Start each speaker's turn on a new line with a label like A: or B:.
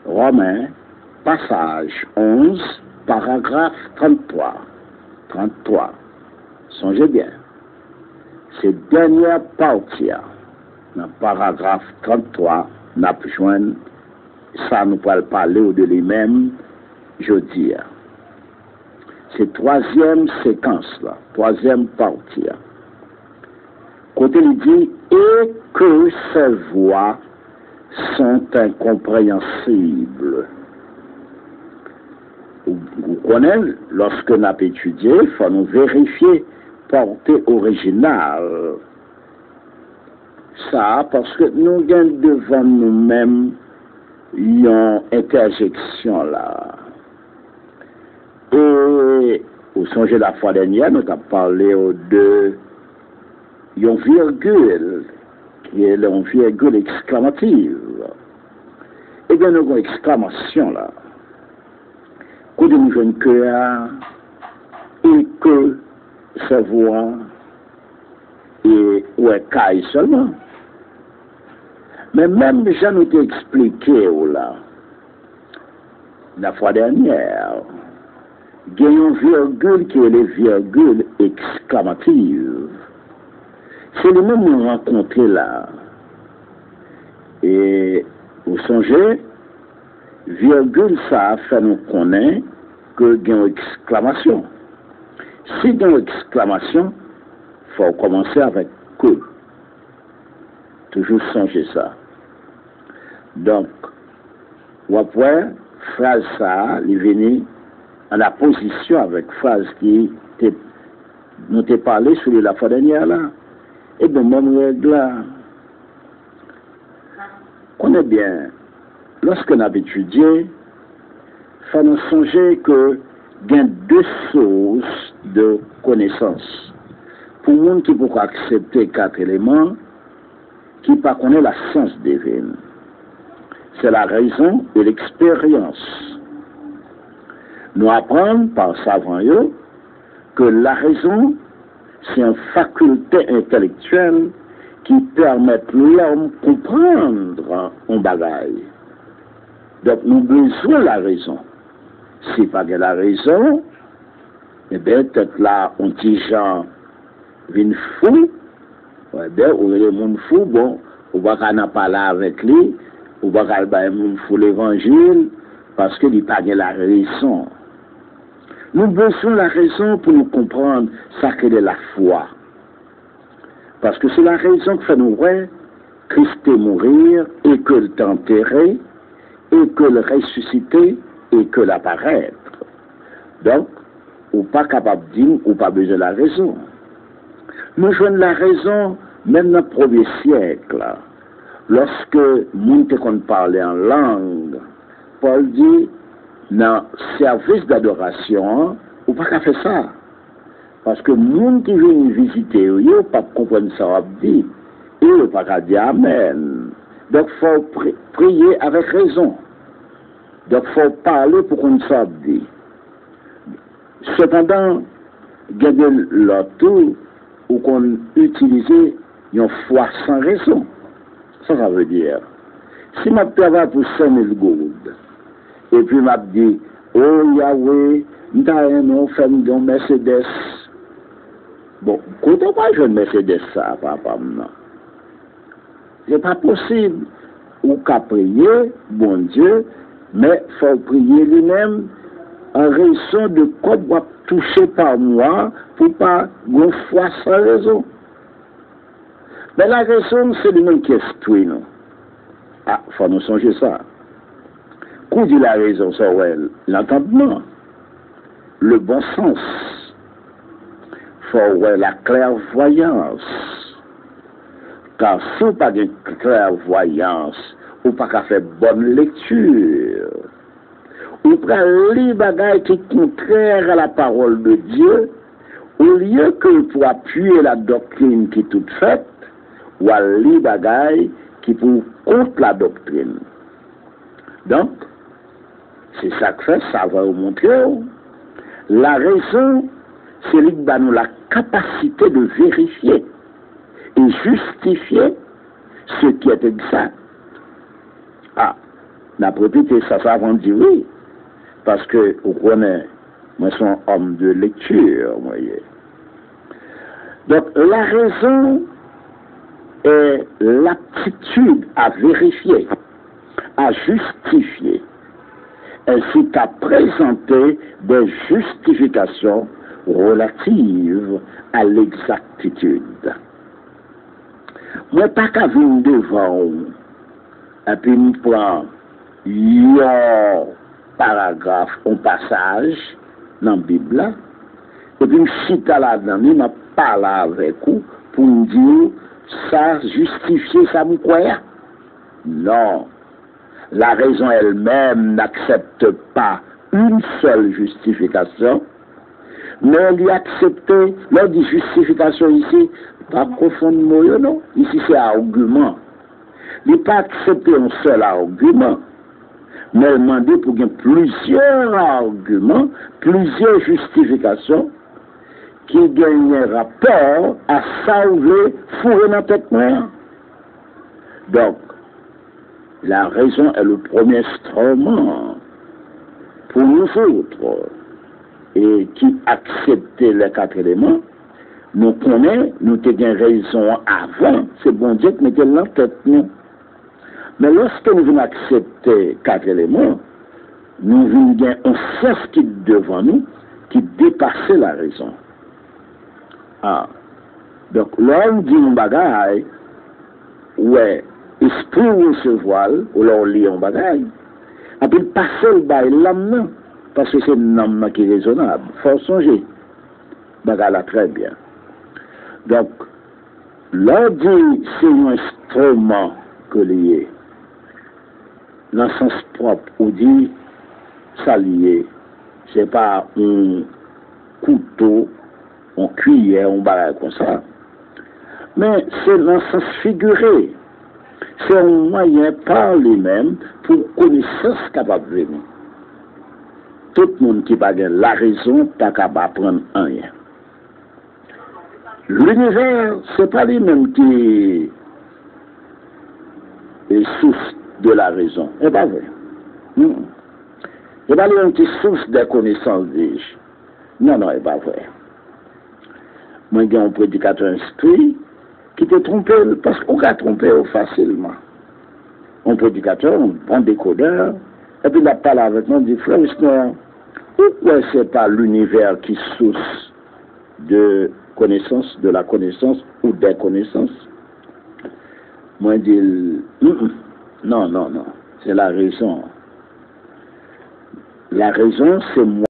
A: Romains, passage 11, paragraphe 33. 33. Songez bien. Cette dernière partie, dans le paragraphe 33, n'a pu joindre, ça nous peut parler de lui-même, je dis. C'est troisième séquence, là, troisième partie. Côté il dit, et que ces voix sont incompréhensibles. Vous connaissez, lorsque nous avons étudié, il faut nous vérifier portée originale. Ça, parce que nous avons devant nous-mêmes une interjection là. Et au songe de la fois dernière, nous avons parlé de une virgule, qui est une virgule exclamative. Et bien, nous avons une exclamation là. Quand nous avons cœur, et que se voit, et ouais, caille seulement. Mais même, je nous ai expliqué là, la fois dernière, il y a une virgule qui est les virgules exclamatives. C'est le même nous rencontrer là. Et vous songez, virgule, ça fait nous connaître que il y a une exclamation. Si il y a une exclamation, il faut commencer avec que. Toujours songer ça. Donc, ou après, phrase ça, il vient en la position avec phrase qui nous t'a parlé sur la fois dernière là. Et bien, même règle là, connaît bien, lorsque nous avons étudié, il faut nous songer que il y a deux sources de connaissance. Pour le monde qui peut accepter 4 éléments, qui ne connaît la science divine. C'est la raison et l'expérience. Nous apprenons par savants que la raison, c'est une faculté intellectuelle qui permet l'homme de comprendre un bagage. Donc nous avons besoin de la raison. Si pas de la raison, eh bien, peut-être là, on dit gens viennent fou, eh bien, ou les gens fou, bon, on va pas parler avec lui, on va pas parler fou l'évangile, parce qu'il n'y a pas de la raison. Nous avons besoin de la raison pour nous comprendre ça qu'est la foi. Parce que c'est la raison qui fait nous voir Christ est mourir et que le enterré et que le ressuscité et que l'apparaître. Donc, ou pas capable de dire, ou pas besoin de la raison. Nous jouons la raison même dans le premier siècle. Lorsque nous parlait en langue, Paul dit, dans le service d'adoration, ou pas qu'à faire ça. Parce que les gens qui viennent visiter, ils ne peuvent pas comprendre ça qu'on dit. Ils ne peuvent pas dire Amen. Donc, il faut prier avec raison. Donc, il faut parler pour qu'on sache dire. Cependant, il y a l'autre où qu'on utilise une foi sans raison. Ça veut dire, si je travaille pour 5 000 gouttes, et puis je dis, oh Yahweh, nous avons un femme de Mercedes. Bon, quand moi je Mercedes ça, papa, non. C'est pas possible. Ou qu'à prier, bon Dieu, mais il faut prier lui-même en raison de quoi doit toucher par moi pour pas une foi sans raison. Mais la raison, c'est lui-même qui instruit nous. Ah, il faut nous songer ça. Qu'on dit la raison, c'est l'entendement, le bon sens, il faut la clairvoyance. Car si on n'a pas de clairvoyance, on n'a pas qu'à faire bonne lecture. On prend les bagages qui sont contraires à la parole de Dieu, au lieu que pour appuyer la doctrine qui est toute faite, ou à les bagages qui pour contre la doctrine. Donc, c'est ça que fait, ça va vous montrer. La raison, c'est lui qui nous la capacité de vérifier et justifier ce qui est exact. Ah, n'a répété ça avant de dire oui. Parce que, vous connaissez, moi, je suis un homme de lecture, vous voyez. Donc, la raison est l'aptitude à vérifier, à justifier, ainsi qu'à présenter des justifications relatives à l'exactitude. Moi, pas qu'à venir devant, et puis je prends un paragraphe, un passage dans la Bible, et puis je cite là-dedans, je parle avec vous pour me dire, ça justifier, ça me croit. Non. La raison elle-même n'accepte pas une seule justification, mais elle y accepte, lors de justification ici, pas profondément, non. Ici c'est argument. Il n'a pas accepté un seul argument, mais elle demande pour qu'il y ait plusieurs arguments, plusieurs justifications qui gagnent rapport à sauver, fourrer dans la tête noire. Donc, la raison est le premier instrument pour nous autres et qui acceptent les 4 éléments. Nous connaissons, nous avons raison avant, c'est bon Dieu qui mettait dans la tête nous. Mais lorsque nous venons accepter 4 éléments, nous venons un sens qui est devant nous, qui dépasse la raison. Ah. Donc, l'homme dit un bagage, ouais, esprit ou se voile, ou l'on lit un bagage, et puis passer le bail l'âme, parce que c'est une âme qui est raisonnable. Il faut songer. Bagage là très bien. Donc, l'on dit c'est un instrument que lié. Dans le sens propre, on dit ça lié. C'est pas un couteau, un cuillère, un bagage comme ça. Mais c'est dans le sens figuré. C'est un moyen par lui-même pour connaissance capable de venir. Tout le monde qui n'a pas la raison, pas capable d'apprendre rien. L'univers, ce n'est pas lui-même qui est source de la raison. Ce n'est pas vrai. Non. Ce n'est pas lui-même qui est source des connaissances, dis-je. Non, non, ce n'est pas vrai. Moi, j'ai un prédicateur instruit qui te trompe parce qu'on a trompé facilement. Un prédicateur, un bon décodeur, et puis il a parlé avec moi, il dit, frère, pourquoi ce n'est pas l'univers qui est source de connaissance, de la connaissance ou des connaissances? Moi, je dis, non, non, non, c'est la raison. La raison, c'est moi.